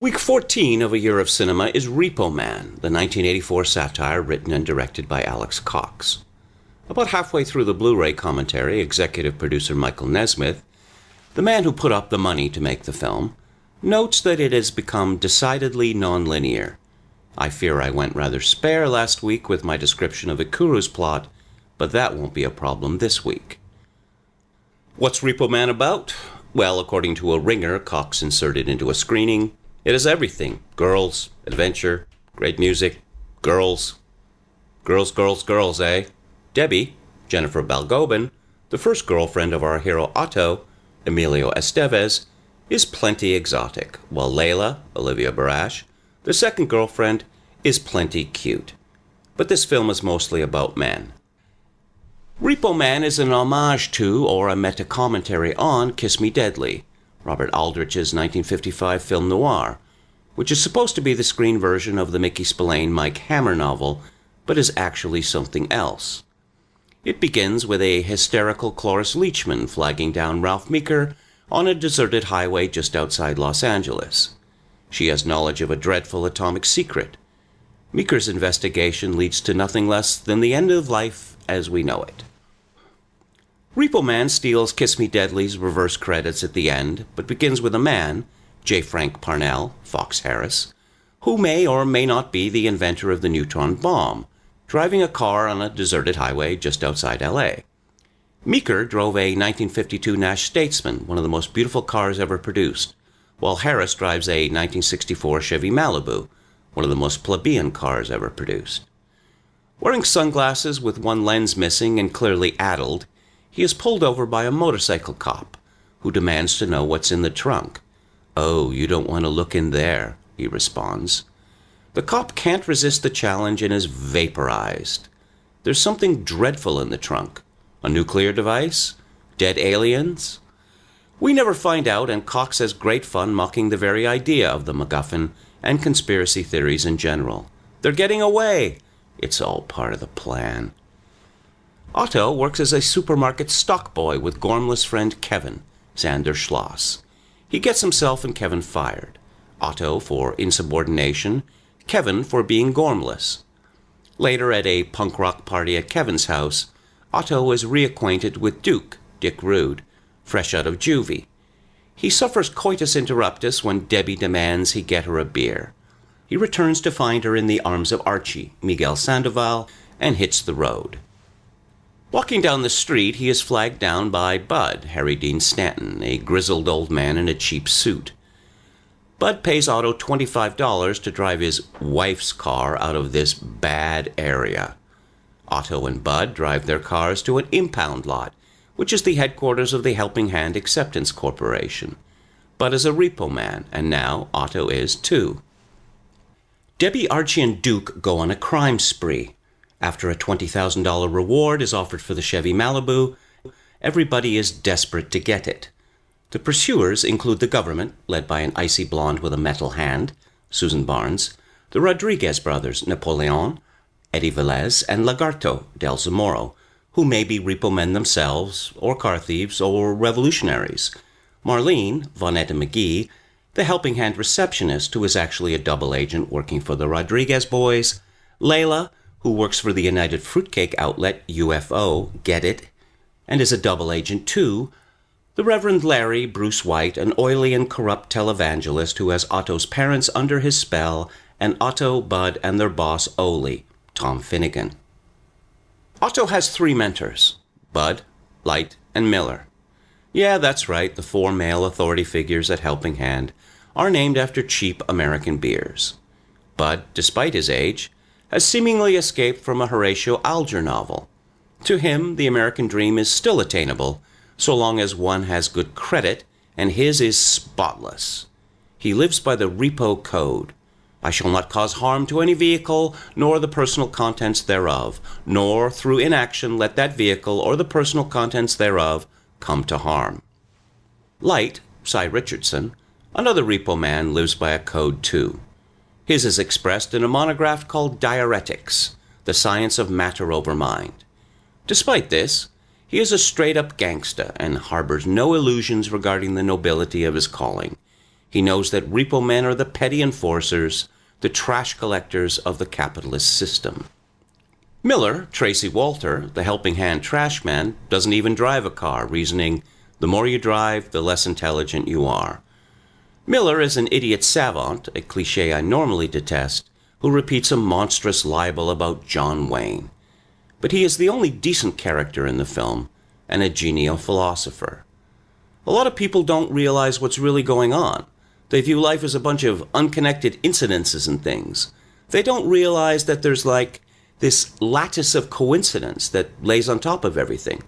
Week 14 of A Year of Cinema is Repo Man, the 1984 satire written and directed by Alex Cox. About halfway through the Blu-ray commentary, executive producer Michael Nesmith, the man who put up the money to make the film, notes that it has become decidedly non-linear. I fear I went rather spare last week with my description of Ikuru's plot, but that won't be a problem this week. What's Repo Man about? Well, according to a ringer Cox inserted into a screening, it is everything. Girls, adventure, great music, girls. Girls, girls, girls, eh? Debbie, Jennifer Balgobin, the first girlfriend of our hero Otto, Emilio Estevez, is plenty exotic, while Layla, Olivia Barash, the second girlfriend, is plenty cute. But this film is mostly about men. Repo Man is an homage to, or a meta-commentary on, Kiss Me Deadly, Robert Aldrich's 1955 film noir, which is supposed to be the screen version of the Mickey Spillane Mike Hammer novel, but is actually something else. It begins with a hysterical Cloris Leachman flagging down Ralph Meeker on a deserted highway just outside Los Angeles. She has knowledge of a dreadful atomic secret. Meeker's investigation leads to nothing less than the end of life as we know it. Repo Man steals Kiss Me Deadly's reverse credits at the end, but begins with a man, J. Frank Parnell, Fox Harris, who may or may not be the inventor of the neutron bomb, driving a car on a deserted highway just outside L.A. Meeker drove a 1952 Nash Statesman, one of the most beautiful cars ever produced, while Harris drives a 1964 Chevy Malibu, one of the most plebeian cars ever produced. Wearing sunglasses with one lens missing and clearly addled, he is pulled over by a motorcycle cop, who demands to know what's in the trunk. "Oh, you don't want to look in there," he responds. The cop can't resist the challenge and is vaporized. There's something dreadful in the trunk. A nuclear device? Dead aliens? We never find out, and Cox has great fun mocking the very idea of the MacGuffin and conspiracy theories in general. They're getting away! It's all part of the plan. Otto works as a supermarket stock boy with Gormless friend Kevin, Xander Schloss. He gets himself and Kevin fired. Otto for insubordination, Kevin for being Gormless. Later at a punk rock party at Kevin's house, Otto is reacquainted with Duke, Dick Rude, fresh out of juvie. He suffers coitus interruptus when Debbie demands he get her a beer. He returns to find her in the arms of Archie, Miguel Sandoval, and hits the road. Walking down the street, he is flagged down by Bud, Harry Dean Stanton, a grizzled old man in a cheap suit. Bud pays Otto $25 to drive his wife's car out of this bad area. Otto and Bud drive their cars to an impound lot, which is the headquarters of the Helping Hand Acceptance Corporation. Bud is a repo man, and now Otto is too. Debbie, Archie, and Duke go on a crime spree. After a $20,000 reward is offered for the Chevy Malibu, everybody is desperate to get it. The pursuers include the government, led by an icy blonde with a metal hand, Susan Barnes, the Rodriguez brothers, Napoleon, Eddie Velez, and Lagarto del Zamoro, who may be repo men themselves, or car thieves, or revolutionaries. Marlene, Vonetta McGee, the Helping Hand receptionist who is actually a double agent working for the Rodriguez boys, Layla, who works for the United Fruitcake outlet UFO, Get It, and is a double agent too, the Reverend Larry Bruce White, an oily and corrupt televangelist who has Otto's parents under his spell, and Otto, Bud, and their boss Ole, Tom Finnegan. Otto has 3 mentors, Bud, Light, and Miller. Yeah, that's right, the 4 male authority figures at Helping Hand are named after cheap American beers. Bud, despite his age, has seemingly escaped from a Horatio Alger novel. To him, the American dream is still attainable, so long as one has good credit, and his is spotless. He lives by the repo code, I shall not cause harm to any vehicle, nor the personal contents thereof, nor through inaction let that vehicle or the personal contents thereof come to harm. Light, Cy Richardson, another Repo Man, lives by a code too. His is expressed in a monograph called Diuretics, The Science of Matter over Mind. Despite this, he is a straight-up gangsta and harbors no illusions regarding the nobility of his calling. He knows that repo men are the petty enforcers, the trash collectors of the capitalist system. Miller, Tracy Walter, the helping hand trash man, doesn't even drive a car, reasoning, the more you drive, the less intelligent you are. Miller is an idiot savant, a cliché I normally detest, who repeats a monstrous libel about John Wayne. But he is the only decent character in the film, and a genial philosopher. A lot of people don't realize what's really going on. They view life as a bunch of unconnected incidences and things. They don't realize that there's like this lattice of coincidence that lays on top of everything.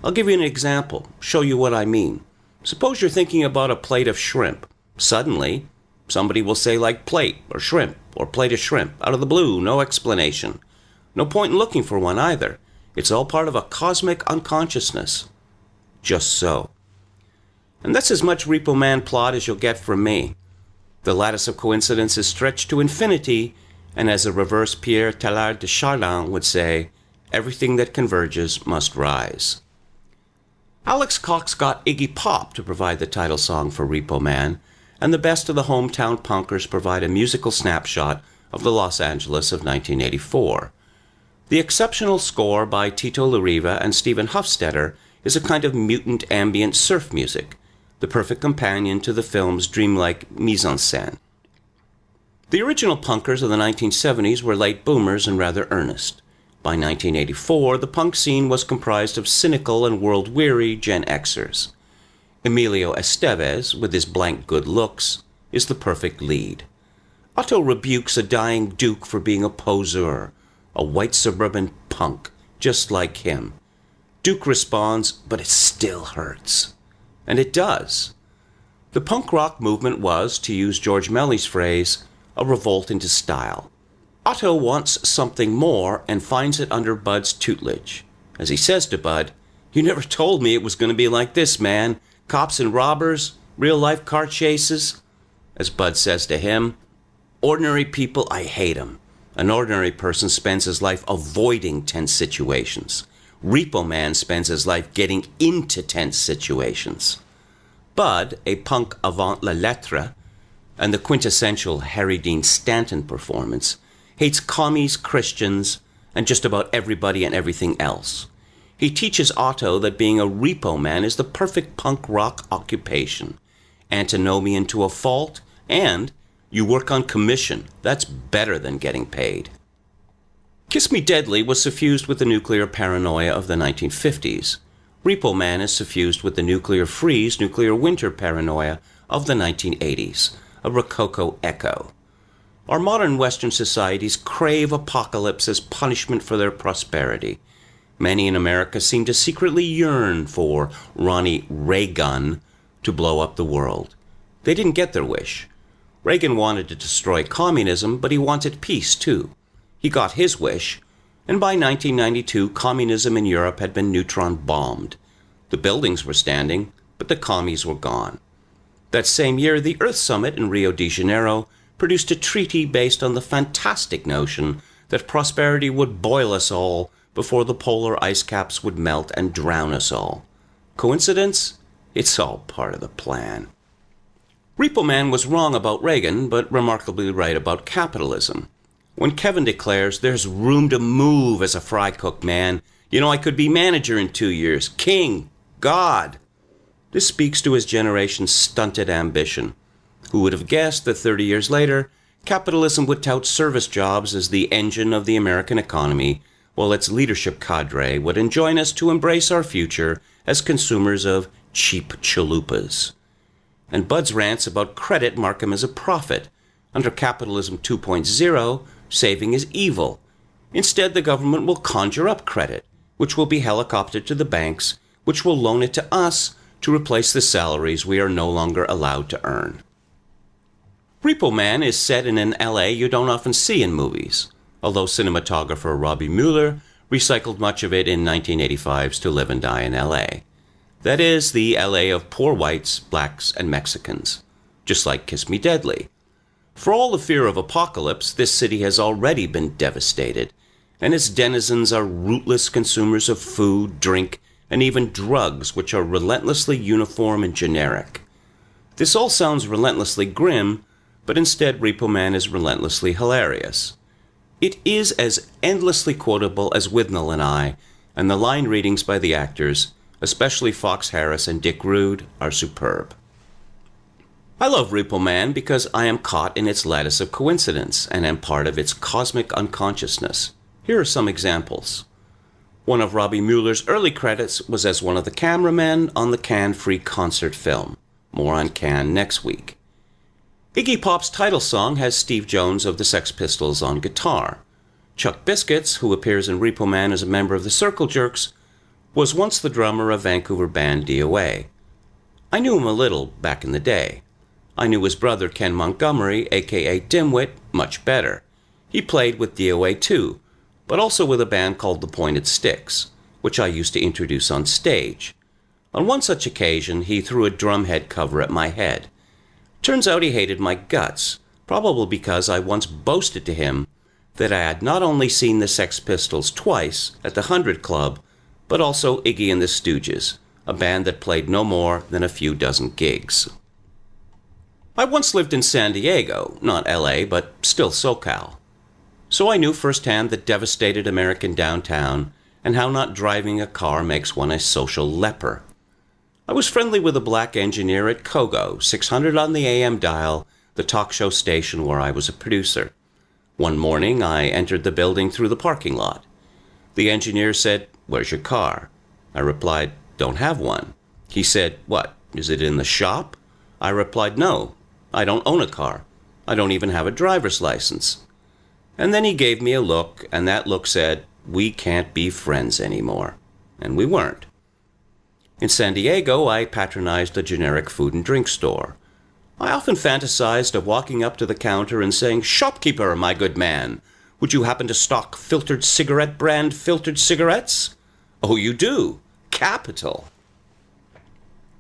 I'll give you an example, show you what I mean. Suppose you're thinking about a plate of shrimp. Suddenly, somebody will say like plate or shrimp or plate of shrimp out of the blue, no explanation. No point in looking for one either. It's all part of a cosmic unconsciousness. Just so. And that's as much Repo Man plot as you'll get from me. The lattice of coincidence is stretched to infinity, and as a reverse Pierre Teilhard de Chardin would say, everything that converges must rise. Alex Cox got Iggy Pop to provide the title song for Repo Man, and the best of the hometown punkers provide a musical snapshot of the Los Angeles of 1984. The exceptional score by Tito Larriva and Stephen Hofstetter is a kind of mutant ambient surf music, the perfect companion to the film's dreamlike mise-en-scène. The original punkers of the 1970s were late boomers and rather earnest. By 1984, the punk scene was comprised of cynical and world-weary Gen Xers. Emilio Estevez, with his blank good looks, is the perfect lead. Otto rebukes a dying duke for being a poseur, a white suburban punk, just like him. Duke responds, but it still hurts. And it does. The punk rock movement was, to use George Melly's phrase, a revolt into style. Otto wants something more and finds it under Bud's tutelage. As he says to Bud, "You never told me it was going to be like this, man. Cops and robbers, real-life car chases." As Bud says to him, "Ordinary people, I hate 'em. An ordinary person spends his life avoiding tense situations. Repo Man spends his life getting into tense situations." Bud, a punk avant la lettre, and the quintessential Harry Dean Stanton performance, hates commies, Christians, and just about everybody and everything else. He teaches Otto that being a Repo Man is the perfect punk rock occupation. Antinomian to a fault, and you work on commission. That's better than getting paid. Kiss Me Deadly was suffused with the nuclear paranoia of the 1950s. Repo Man is suffused with the nuclear freeze, nuclear winter paranoia of the 1980s, a Rococo echo. Our modern Western societies crave apocalypse as punishment for their prosperity. Many in America seem to secretly yearn for Ronnie Reagan to blow up the world. They didn't get their wish. Reagan wanted to destroy communism, but he wanted peace too. He got his wish, and by 1992, communism in Europe had been neutron bombed. The buildings were standing, but the commies were gone. That same year, the Earth Summit in Rio de Janeiro produced a treaty based on the fantastic notion that prosperity would boil us all before the polar ice caps would melt and drown us all. Coincidence? It's all part of the plan. Repo Man was wrong about Reagan, but remarkably right about capitalism. When Kevin declares, "There's room to move as a fry cook, man. You know, I could be manager in 2 years. King. God." This speaks to his generation's stunted ambition. Who would have guessed that 30 years later, capitalism would tout service jobs as the engine of the American economy, while its leadership cadre would enjoin us to embrace our future as consumers of cheap chalupas. And Bud's rants about credit mark him as a prophet. Under Capitalism 2.0, saving is evil. Instead, the government will conjure up credit, which will be helicoptered to the banks, which will loan it to us to replace the salaries we are no longer allowed to earn. Repo Man is set in an LA you don't often see in movies, although cinematographer Robbie Mueller recycled much of it in 1985's To Live and Die in LA. That is, the LA of poor whites, blacks, and Mexicans, just like Kiss Me Deadly. For all the fear of apocalypse, this city has already been devastated, and its denizens are rootless consumers of food, drink, and even drugs, which are relentlessly uniform and generic. This all sounds relentlessly grim, but instead Repo Man is relentlessly hilarious. It is as endlessly quotable as Withnell and I, and the line readings by the actors, especially Fox Harris and Dick Rude, are superb. I love Repo Man because I am caught in its lattice of coincidence and am part of its cosmic unconsciousness. Here are some examples. One of Robbie Mueller's early credits was as one of the cameramen on the Cannes-free concert film. More on Cannes next week. Iggy Pop's title song has Steve Jones of the Sex Pistols on guitar. Chuck Biscuits, who appears in Repo Man as a member of the Circle Jerks, was once the drummer of Vancouver band DOA. I knew him a little back in the day. I knew his brother Ken Montgomery, aka Dimwit, much better. He played with DOA too, but also with a band called The Pointed Sticks, which I used to introduce on stage. On one such occasion, he threw a drumhead cover at my head. Turns out he hated my guts, probably because I once boasted to him that I had not only seen the Sex Pistols twice at the 100 Club, but also Iggy and the Stooges, a band that played no more than a few dozen gigs. I once lived in San Diego, not LA, but still SoCal. So I knew firsthand the devastated American downtown and how not driving a car makes one a social leper. I was friendly with a black engineer at Kogo, 600 on the AM dial, the talk show station where I was a producer. One morning, I entered the building through the parking lot. The engineer said, "Where's your car?" I replied, "Don't have one." He said, "What, is it in the shop?" I replied, "No, I don't own a car. I don't even have a driver's license." And then he gave me a look, and that look said, "We can't be friends anymore." And we weren't. In San Diego, I patronized a generic food and drink store. I often fantasized of walking up to the counter and saying, "Shopkeeper, my good man, would you happen to stock filtered cigarette brand filtered cigarettes?" "Oh, you do? Capital."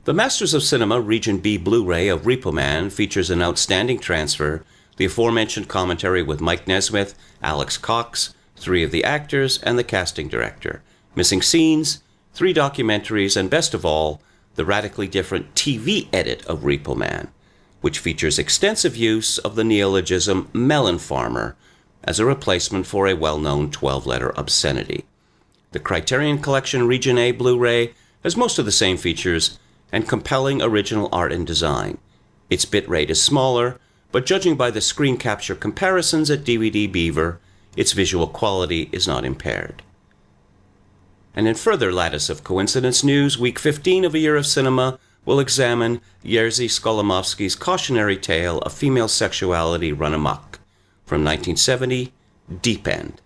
The Masters of Cinema Region B Blu-ray of Repo Man features an outstanding transfer, the aforementioned commentary with Mike Nesmith, Alex Cox, 3 of the actors, and the casting director, missing scenes, 3 documentaries, and best of all, the radically different TV edit of Repo Man, which features extensive use of the neologism melon farmer as a replacement for a well-known 12-letter obscenity. The Criterion Collection Region A Blu-ray has most of the same features and compelling original art and design. Its bitrate is smaller, but judging by the screen capture comparisons at DVD Beaver, its visual quality is not impaired. And in further lattice of coincidence news, week 15 of A Year of Cinema will examine Jerzy Skolomovsky's cautionary tale of female sexuality run amok from 1970, Deep End.